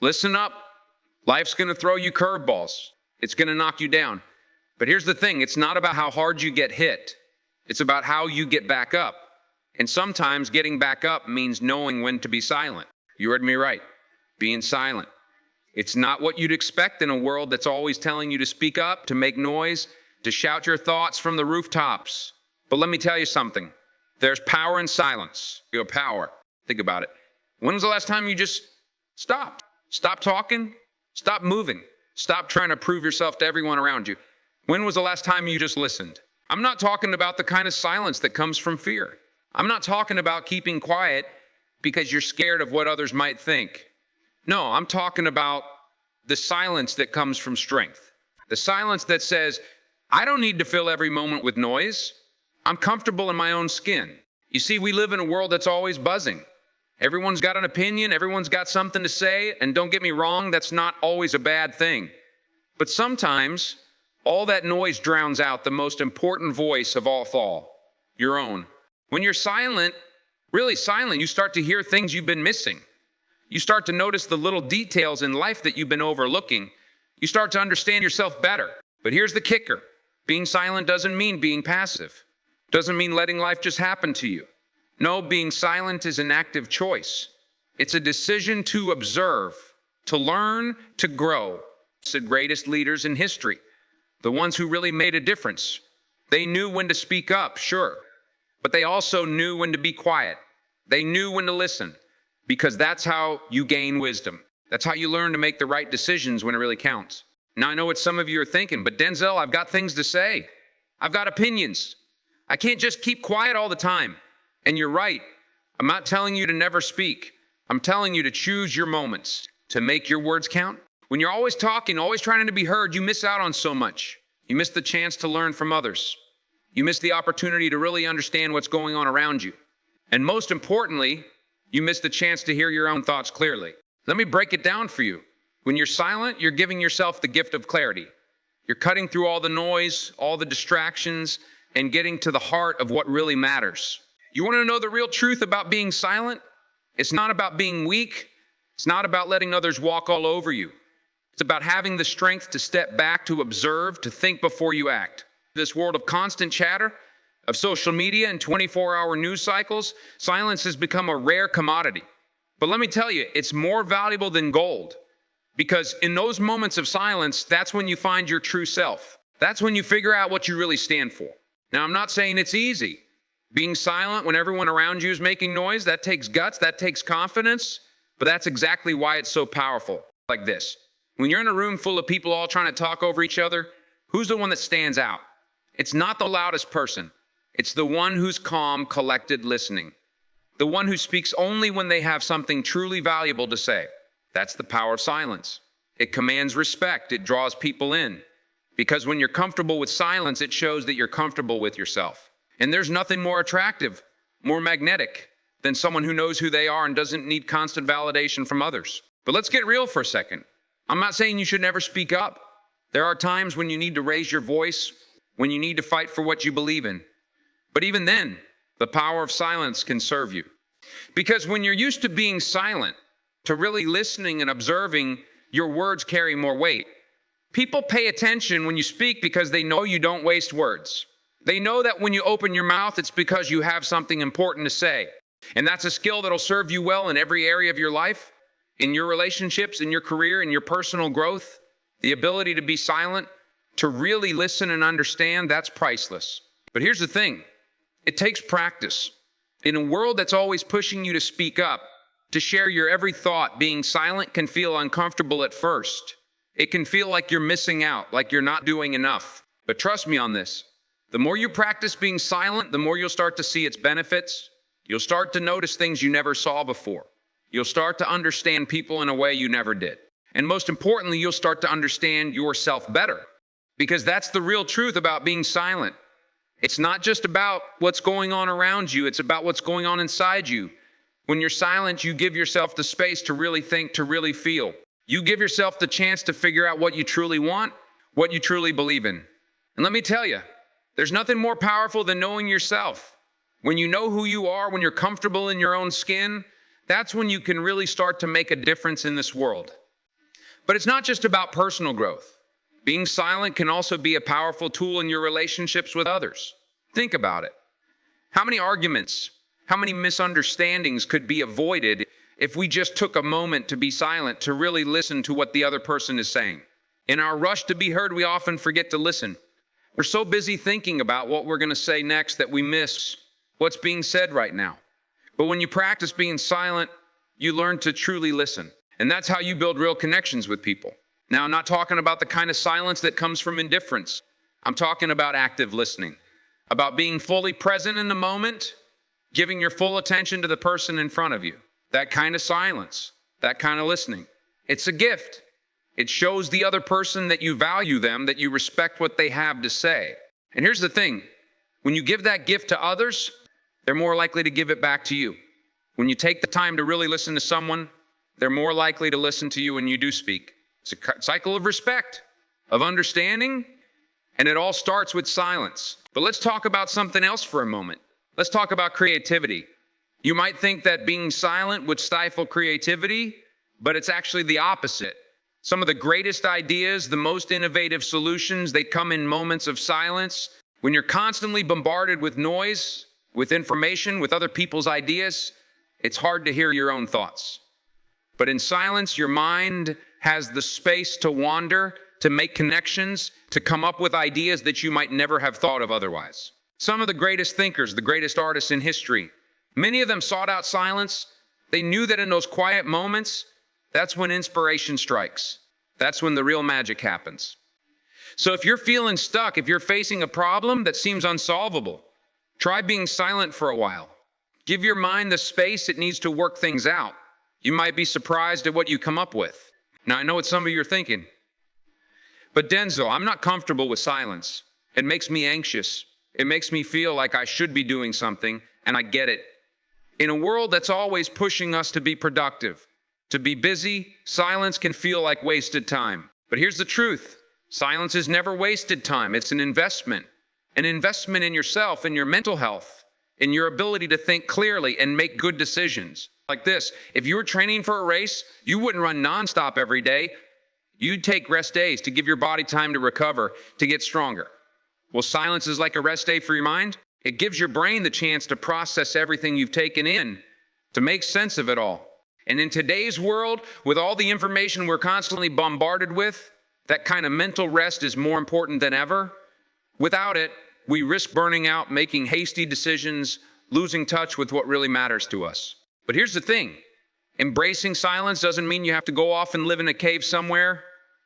Listen up. Life's going to throw you curveballs. It's going to knock you down. But here's the thing, it's not about how hard you get hit. It's about how you get back up. And sometimes getting back up means knowing when to be silent. You heard me right. Being silent. It's not what you'd expect in a world that's always telling you to speak up, to make noise, to shout your thoughts from the rooftops. But let me tell you something. There's power in silence. Your power. Think about it. When was the last time you just stopped? Stop talking. Stop moving. Stop trying to prove yourself to everyone around you. When was the last time you just listened? I'm not talking about the kind of silence that comes from fear. I'm not talking about keeping quiet because you're scared of what others might think. No, I'm talking about the silence that comes from strength. The silence that says, I don't need to fill every moment with noise. I'm comfortable in my own skin. You see, we live in a world that's always buzzing. Everyone's got an opinion, everyone's got something to say, and don't get me wrong, that's not always a bad thing. But sometimes, all that noise drowns out the most important voice of all, your own. When you're silent, really silent, you start to hear things you've been missing. You start to notice the little details in life that you've been overlooking. You start to understand yourself better. But here's the kicker. Being silent doesn't mean being passive. Doesn't mean letting life just happen to you. No, being silent is an active choice. It's a decision to observe, to learn, to grow. It's the greatest leaders in history. The ones who really made a difference. They knew when to speak up, sure. But they also knew when to be quiet. They knew when to listen. Because that's how you gain wisdom. That's how you learn to make the right decisions when it really counts. Now I know what some of you are thinking, but Denzel, I've got things to say. I've got opinions. I can't just keep quiet all the time. And you're right. I'm not telling you to never speak. I'm telling you to choose your moments, to make your words count. When you're always talking, always trying to be heard, you miss out on so much. You miss the chance to learn from others. You miss the opportunity to really understand what's going on around you. And most importantly, you miss the chance to hear your own thoughts clearly. Let me break it down for you. When you're silent, you're giving yourself the gift of clarity. You're cutting through all the noise, all the distractions, and getting to the heart of what really matters. You want to know the real truth about being silent? It's not about being weak. It's not about letting others walk all over you. It's about having the strength to step back, to observe, to think before you act. This world of constant chatter, of social media and 24-hour news cycles, silence has become a rare commodity. But let me tell you, it's more valuable than gold. Because in those moments of silence, that's when you find your true self. That's when you figure out what you really stand for. Now, I'm not saying it's easy. Being silent when everyone around you is making noise, that takes guts, that takes confidence, but that's exactly why it's so powerful. Like this. When you're in a room full of people all trying to talk over each other, who's the one that stands out? It's not the loudest person. It's the one who's calm, collected, listening. The one who speaks only when they have something truly valuable to say. That's the power of silence. It commands respect. It draws people in. Because when you're comfortable with silence, it shows that you're comfortable with yourself. And there's nothing more attractive, more magnetic than someone who knows who they are and doesn't need constant validation from others. But let's get real for a second. I'm not saying you should never speak up. There are times when you need to raise your voice, when you need to fight for what you believe in. But even then, the power of silence can serve you. Because when you're used to being silent, to really listening and observing, your words carry more weight. People pay attention when you speak because they know you don't waste words. They know that when you open your mouth, it's because you have something important to say. And that's a skill that'll serve you well in every area of your life, in your relationships, in your career, in your personal growth. The ability to be silent, to really listen and understand, that's priceless. But here's the thing. It takes practice. In a world that's always pushing you to speak up, to share your every thought, being silent can feel uncomfortable at first. It can feel like you're missing out, like you're not doing enough. But trust me on this. The more you practice being silent, the more you'll start to see its benefits. You'll start to notice things you never saw before. You'll start to understand people in a way you never did. And most importantly, you'll start to understand yourself better. Because that's the real truth about being silent. It's not just about what's going on around you, it's about what's going on inside you. When you're silent, you give yourself the space to really think, to really feel. You give yourself the chance to figure out what you truly want, what you truly believe in. And let me tell you, there's nothing more powerful than knowing yourself. When you know who you are, when you're comfortable in your own skin, that's when you can really start to make a difference in this world. But it's not just about personal growth. Being silent can also be a powerful tool in your relationships with others. Think about it. How many arguments, how many misunderstandings could be avoided if we just took a moment to be silent, to really listen to what the other person is saying? In our rush to be heard, we often forget to listen. We're so busy thinking about what we're going to say next that we miss what's being said right now. But when you practice being silent, you learn to truly listen. And that's how you build real connections with people. Now, I'm not talking about the kind of silence that comes from indifference. I'm talking about active listening, about being fully present in the moment, giving your full attention to the person in front of you. That kind of silence, that kind of listening. It's a gift. It shows the other person that you value them, that you respect what they have to say. And here's the thing. When you give that gift to others, they're more likely to give it back to you. When you take the time to really listen to someone, they're more likely to listen to you when you do speak. It's a cycle of respect, of understanding, and it all starts with silence. But let's talk about something else for a moment. Let's talk about creativity. You might think that being silent would stifle creativity, but it's actually the opposite. Some of the greatest ideas, the most innovative solutions, they come in moments of silence. When you're constantly bombarded with noise, with information, with other people's ideas, it's hard to hear your own thoughts. But in silence, your mind has the space to wander, to make connections, to come up with ideas that you might never have thought of otherwise. Some of the greatest thinkers, the greatest artists in history, many of them sought out silence. They knew that in those quiet moments, that's when inspiration strikes. That's when the real magic happens. So if you're feeling stuck, if you're facing a problem that seems unsolvable, try being silent for a while. Give your mind the space it needs to work things out. You might be surprised at what you come up with. Now, I know what some of you are thinking, but Denzel, I'm not comfortable with silence. It makes me anxious. It makes me feel like I should be doing something, and I get it. In a world that's always pushing us to be productive, to be busy, silence can feel like wasted time. But here's the truth. Silence is never wasted time. It's an investment in yourself, in your mental health, in your ability to think clearly and make good decisions. Like this, if you were training for a race, you wouldn't run nonstop every day. You'd take rest days to give your body time to recover, to get stronger. Well, silence is like a rest day for your mind. It gives your brain the chance to process everything you've taken in, to make sense of it all. And in today's world, with all the information we're constantly bombarded with, that kind of mental rest is more important than ever. Without it, we risk burning out, making hasty decisions, losing touch with what really matters to us. But here's the thing. Embracing silence doesn't mean you have to go off and live in a cave somewhere.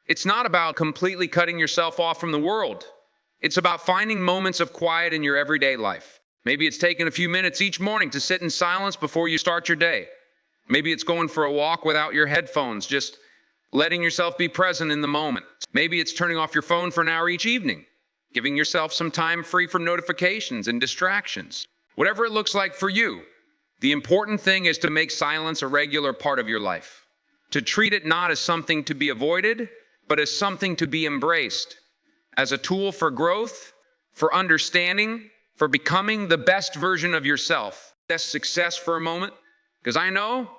It's not about completely cutting yourself off from the world. It's about finding moments of quiet in your everyday life. Maybe it's taking a few minutes each morning to sit in silence before you start your day. Maybe it's going for a walk without your headphones, just letting yourself be present in the moment. Maybe it's turning off your phone for an hour each evening, giving yourself some time free from notifications and distractions. Whatever it looks like for you, the important thing is to make silence a regular part of your life. To treat it not as something to be avoided, but as something to be embraced. As a tool for growth, for understanding, for becoming the best version of yourself. That's success for a moment, because I know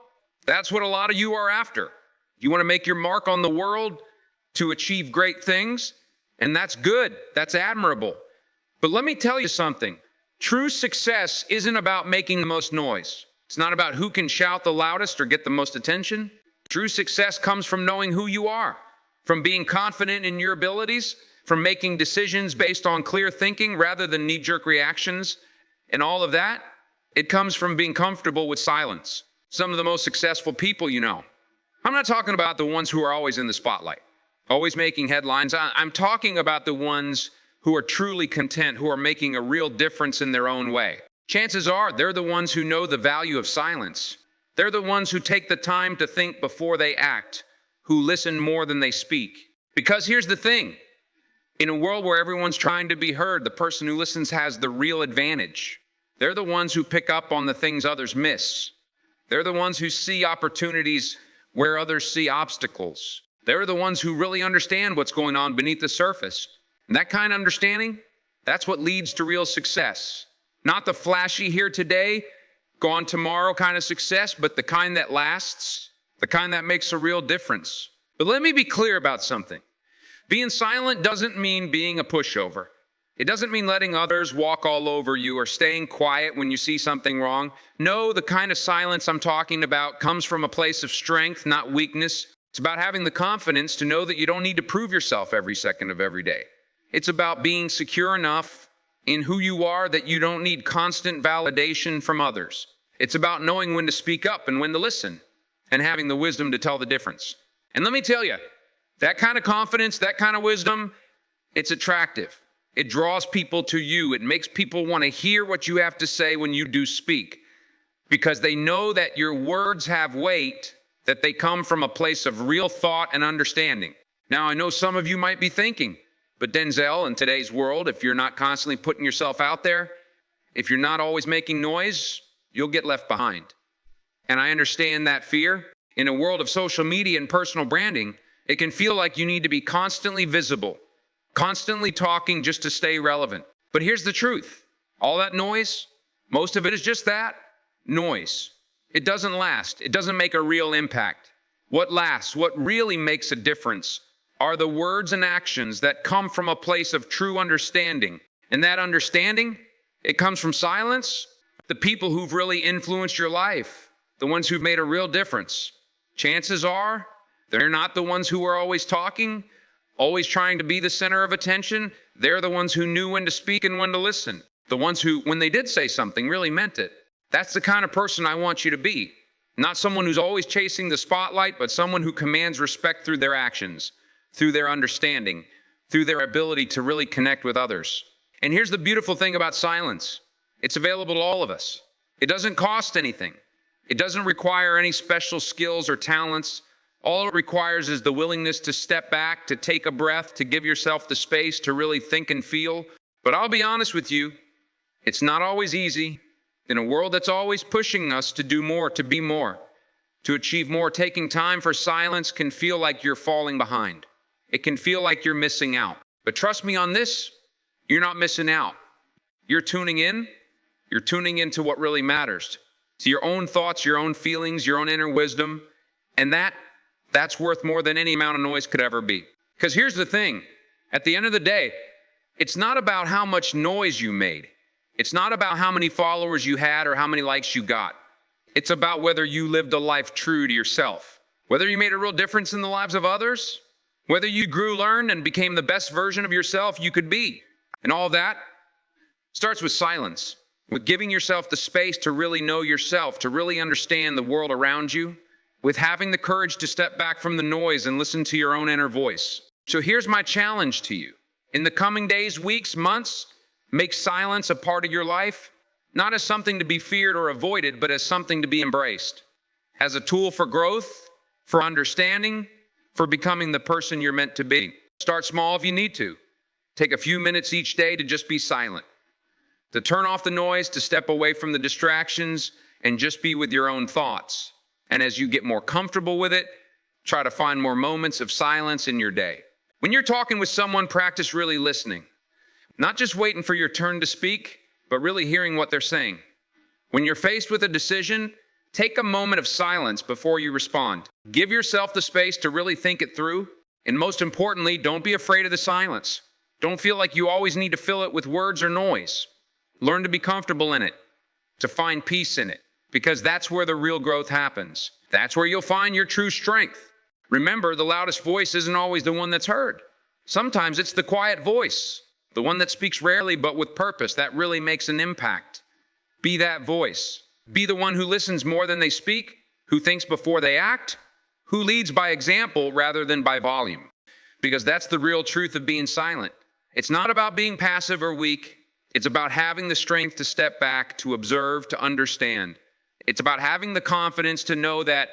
that's what a lot of you are after. You want to make your mark on the world to achieve great things, and that's good. That's admirable. But let me tell you something. True success isn't about making the most noise. It's not about who can shout the loudest or get the most attention. True success comes from knowing who you are, from being confident in your abilities, from making decisions based on clear thinking rather than knee-jerk reactions, and all of that. It comes from being comfortable with silence. Some of the most successful people you know. I'm not talking about the ones who are always in the spotlight, always making headlines. I'm talking about the ones who are truly content, who are making a real difference in their own way. Chances are they're the ones who know the value of silence. They're the ones who take the time to think before they act, who listen more than they speak. Because here's the thing. In a world where everyone's trying to be heard, the person who listens has the real advantage. They're the ones who pick up on the things others miss. They're the ones who see opportunities where others see obstacles. They're the ones who really understand what's going on beneath the surface. And that kind of understanding, that's what leads to real success. Not the flashy here today, gone tomorrow kind of success, but the kind that lasts, the kind that makes a real difference. But let me be clear about something. Being silent doesn't mean being a pushover. It doesn't mean letting others walk all over you or staying quiet when you see something wrong. No, the kind of silence I'm talking about comes from a place of strength, not weakness. It's about having the confidence to know that you don't need to prove yourself every second of every day. It's about being secure enough in who you are that you don't need constant validation from others. It's about knowing when to speak up and when to listen, and having the wisdom to tell the difference. And let me tell you, that kind of confidence, that kind of wisdom, it's attractive. It draws people to you. It makes people want to hear what you have to say when you do speak, because they know that your words have weight, that they come from a place of real thought and understanding. Now, I know some of you might be thinking, but Denzel, in today's world, if you're not constantly putting yourself out there, if you're not always making noise, you'll get left behind. And I understand that fear. In a world of social media and personal branding, it can feel like you need to be constantly visible, constantly talking just to stay relevant. But here's the truth. All that noise, most of it is just that, noise. It doesn't last. It doesn't make a real impact. What lasts, what really makes a difference, are the words and actions that come from a place of true understanding. And that understanding, it comes from silence, the people who've really influenced your life, the ones who've made a real difference. Chances are, they're not the ones who are always talking, always trying to be the center of attention. They're the ones who knew when to speak and when to listen. The ones who, when they did say something, really meant it. That's the kind of person I want you to be. Not someone who's always chasing the spotlight, but someone who commands respect through their actions, through their understanding, through their ability to really connect with others. And here's the beautiful thing about silence. It's available to all of us. It doesn't cost anything. It doesn't require any special skills or talents. All it requires is the willingness to step back, to take a breath, to give yourself the space to really think and feel. But I'll be honest with you, it's not always easy. In a world that's always pushing us to do more, to be more, to achieve more, taking time for silence can feel like you're falling behind. It can feel like you're missing out. But trust me on this, you're not missing out. You're tuning into what really matters, to your own thoughts, your own feelings, your own inner wisdom, and that's worth more than any amount of noise could ever be. Because here's the thing, at the end of the day, it's not about how much noise you made. It's not about how many followers you had or how many likes you got. It's about whether you lived a life true to yourself, whether you made a real difference in the lives of others, whether you grew, learned, and became the best version of yourself you could be. And all that starts with silence, with giving yourself the space to really know yourself, to really understand the world around you, with having the courage to step back from the noise and listen to your own inner voice. So here's my challenge to you. In the coming days, weeks, months, make silence a part of your life, not as something to be feared or avoided, but as something to be embraced, as a tool for growth, for understanding, for becoming the person you're meant to be. Start small if you need to. Take a few minutes each day to just be silent, to turn off the noise, to step away from the distractions, and just be with your own thoughts. And as you get more comfortable with it, try to find more moments of silence in your day. When you're talking with someone, practice really listening. Not just waiting for your turn to speak, but really hearing what they're saying. When you're faced with a decision, take a moment of silence before you respond. Give yourself the space to really think it through. And most importantly, don't be afraid of the silence. Don't feel like you always need to fill it with words or noise. Learn to be comfortable in it, to find peace in it, because that's where the real growth happens. That's where you'll find your true strength. Remember, the loudest voice isn't always the one that's heard. Sometimes it's the quiet voice, the one that speaks rarely but with purpose, that really makes an impact. Be that voice. Be the one who listens more than they speak, who thinks before they act, who leads by example rather than by volume. Because that's the real truth of being silent. It's not about being passive or weak. It's about having the strength to step back, to observe, to understand. It's about having the confidence to know that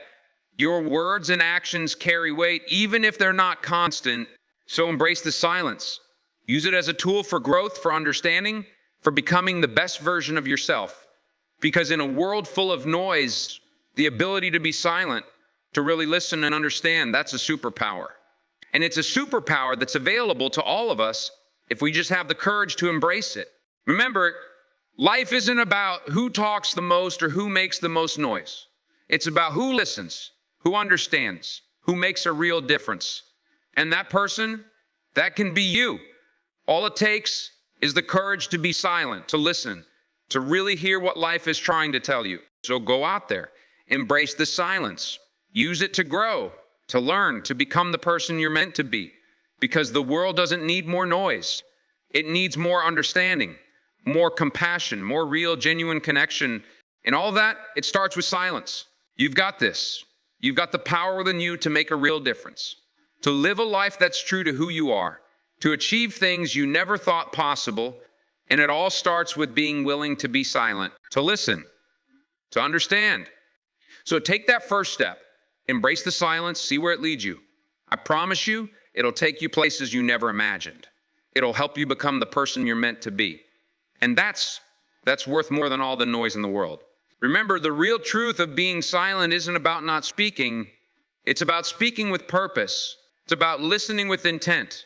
your words and actions carry weight, even if they're not constant. So embrace the silence. Use it as a tool for growth, for understanding, for becoming the best version of yourself. Because in a world full of noise, the ability to be silent, to really listen and understand, that's a superpower. And it's a superpower that's available to all of us if we just have the courage to embrace it. Remember, life isn't about who talks the most or who makes the most noise. It's about who listens, who understands, who makes a real difference. And that person, that can be you. All it takes is the courage to be silent, to listen, to really hear what life is trying to tell you. So go out there, embrace the silence, use it to grow, to learn, to become the person you're meant to be. Because the world doesn't need more noise. It needs more understanding, more compassion, more real, genuine connection. And all that, it starts with silence. You've got this. You've got the power within you to make a real difference, to live a life that's true to who you are, to achieve things you never thought possible. And it all starts with being willing to be silent, to listen, to understand. So take that first step. Embrace the silence, see where it leads you. I promise you, it'll take you places you never imagined. It'll help you become the person you're meant to be. And that's worth more than all the noise in the world. Remember, the real truth of being silent isn't about not speaking. It's about speaking with purpose. It's about listening with intent.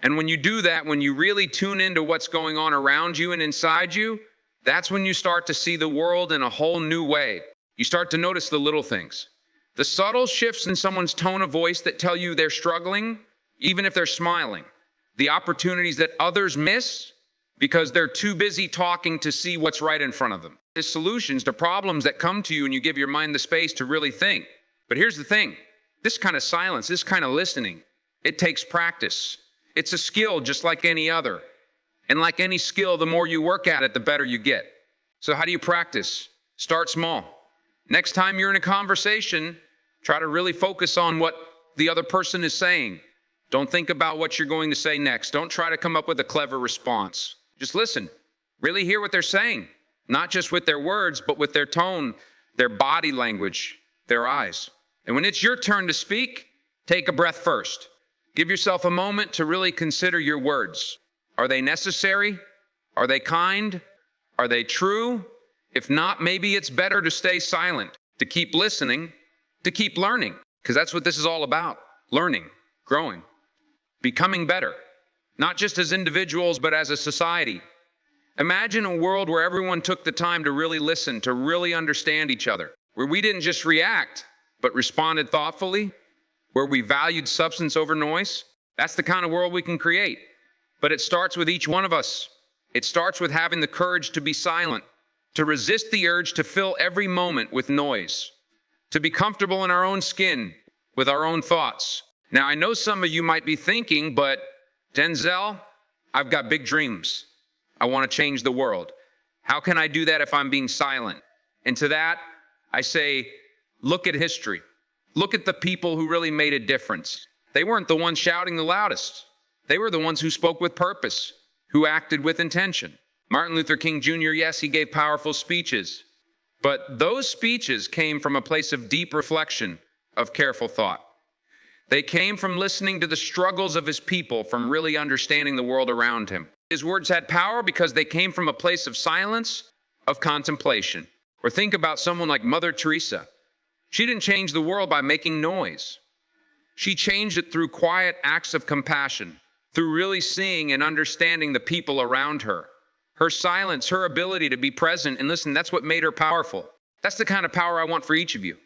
And when you do that, when you really tune into what's going on around you and inside you, that's when you start to see the world in a whole new way. You start to notice the little things. The subtle shifts in someone's tone of voice that tell you they're struggling, even if they're smiling. The opportunities that others miss because they're too busy talking to see what's right in front of them. The solutions to problems that come to you and you give your mind the space to really think. But here's the thing. This kind of silence, this kind of listening, it takes practice. It's a skill just like any other. And like any skill, the more you work at it, the better you get. So how do you practice? Start small. Next time you're in a conversation, try to really focus on what the other person is saying. Don't think about what you're going to say next. Don't try to come up with a clever response. Just listen. Really hear what they're saying. Not just with their words, but with their tone, their body language, their eyes. And when it's your turn to speak, take a breath first. Give yourself a moment to really consider your words. Are they necessary? Are they kind? Are they true? If not, maybe it's better to stay silent, to keep listening, to keep learning, because that's what this is all about. Learning, growing, becoming better, not just as individuals, but as a society. Imagine a world where everyone took the time to really listen, to really understand each other, where we didn't just react, but responded thoughtfully, where we valued substance over noise. That's the kind of world we can create. But it starts with each one of us. It starts with having the courage to be silent, to resist the urge to fill every moment with noise, to be comfortable in our own skin with our own thoughts. Now, I know some of you might be thinking, but Denzel, I've got big dreams. I want to change the world. How can I do that if I'm being silent? And to that, I say, look at history. Look at the people who really made a difference. They weren't the ones shouting the loudest. They were the ones who spoke with purpose, who acted with intention. Martin Luther King Jr., yes, he gave powerful speeches, but those speeches came from a place of deep reflection, of careful thought. They came from listening to the struggles of his people, from really understanding the world around him. His words had power because they came from a place of silence, of contemplation. Or think about someone like Mother Teresa. She didn't change the world by making noise. She changed it through quiet acts of compassion, through really seeing and understanding the people around her. Her silence, her ability to be present and listen, that's what made her powerful. That's the kind of power I want for each of you.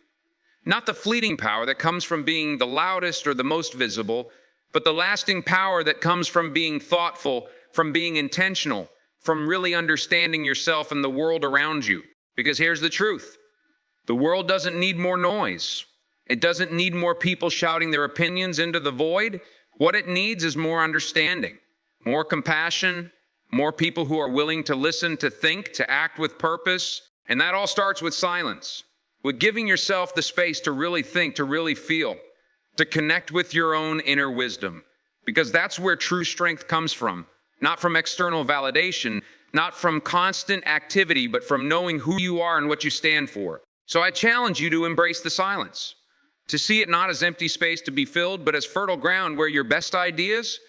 Not the fleeting power that comes from being the loudest or the most visible, but the lasting power that comes from being thoughtful, from being intentional, from really understanding yourself and the world around you. Because here's the truth. The world doesn't need more noise. It doesn't need more people shouting their opinions into the void. What it needs is more understanding, more compassion, more people who are willing to listen, to think, to act with purpose. And that all starts with silence, with giving yourself the space to really think, to really feel, to connect with your own inner wisdom. Because that's where true strength comes from. Not from external validation, not from constant activity, but from knowing who you are and what you stand for. So I challenge you to embrace the silence, to see it not as empty space to be filled, but as fertile ground where your best ideas,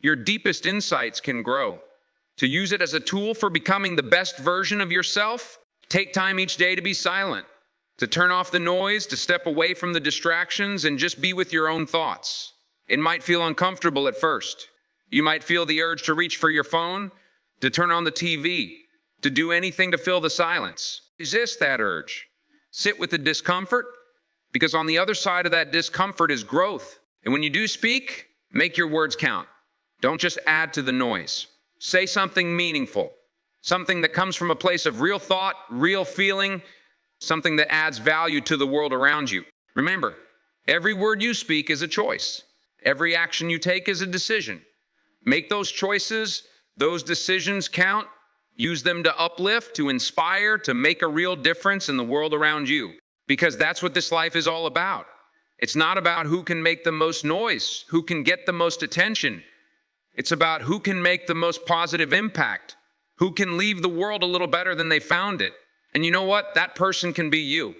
your deepest insights can grow. To use it as a tool for becoming the best version of yourself, take time each day to be silent, to turn off the noise, to step away from the distractions and just be with your own thoughts. It might feel uncomfortable at first. You might feel the urge to reach for your phone, to turn on the TV, to do anything to fill the silence. Resist that urge. Sit with the discomfort, Because on the other side of that discomfort is growth. And when you do speak, make your words count. Don't just add to the noise. Say something meaningful, something that comes from a place of real thought, real feeling, something that adds value to the world around you. Remember, every word you speak is a choice. Every action you take is a decision. Make those choices, those decisions count. Use them to uplift, to inspire, to make a real difference in the world around you. Because that's what this life is all about. It's not about who can make the most noise, who can get the most attention. It's about who can make the most positive impact, who can leave the world a little better than they found it. And you know what? That person can be you.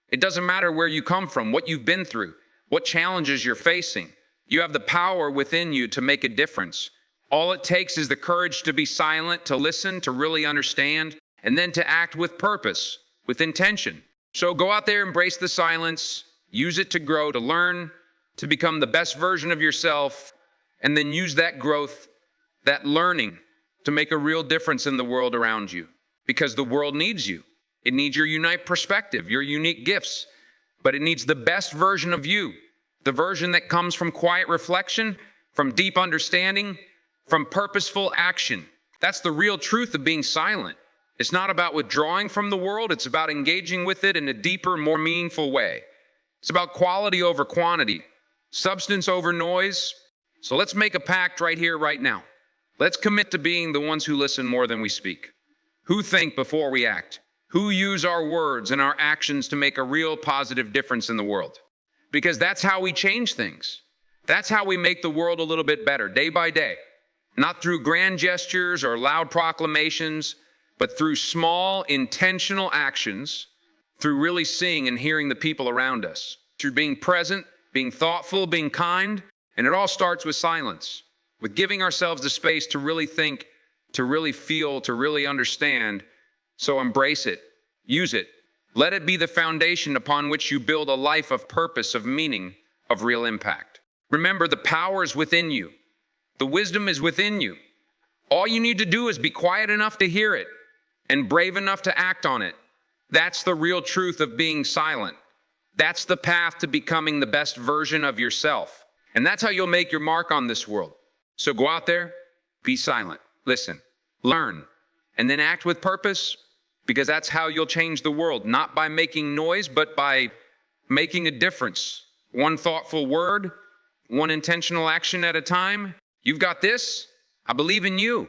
It doesn't matter where you come from, what you've been through, what challenges you're facing. You have the power within you to make a difference. All it takes is the courage to be silent, to listen, to really understand, and then to act with purpose, with intention. So go out there, embrace the silence, use it to grow, to learn, to become the best version of yourself, and then use that growth, that learning, to make a real difference in the world around you. Because the world needs you. It needs your unique perspective, your unique gifts, but it needs the best version of you, the version that comes from quiet reflection, from deep understanding, from purposeful action. That's the real truth of being silent. It's not about withdrawing from the world, it's about engaging with it in a deeper, more meaningful way. It's about quality over quantity, substance over noise. So let's make a pact right here, right now. Let's commit to being the ones who listen more than we speak, who think before we act, who use our words and our actions to make a real positive difference in the world. Because that's how we change things. That's how we make the world a little bit better, day by day. Not through grand gestures or loud proclamations, but through small, intentional actions, through really seeing and hearing the people around us, through being present, being thoughtful, being kind, and it all starts with silence, with giving ourselves the space to really think, to really feel, to really understand. So embrace it, use it. Let it be the foundation upon which you build a life of purpose, of meaning, of real impact. Remember, the power is within you. The wisdom is within you. All you need to do is be quiet enough to hear it and brave enough to act on it. That's the real truth of being silent. That's the path to becoming the best version of yourself. And that's how you'll make your mark on this world. So go out there, be silent, listen, learn, and then act with purpose, because that's how you'll change the world, not by making noise, but by making a difference. One thoughtful word, one intentional action at a time. You've got this. I believe in you.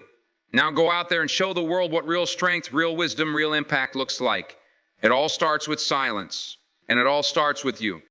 Now go out there and show the world what real strength, real wisdom, real impact looks like. It all starts with silence, and it all starts with you.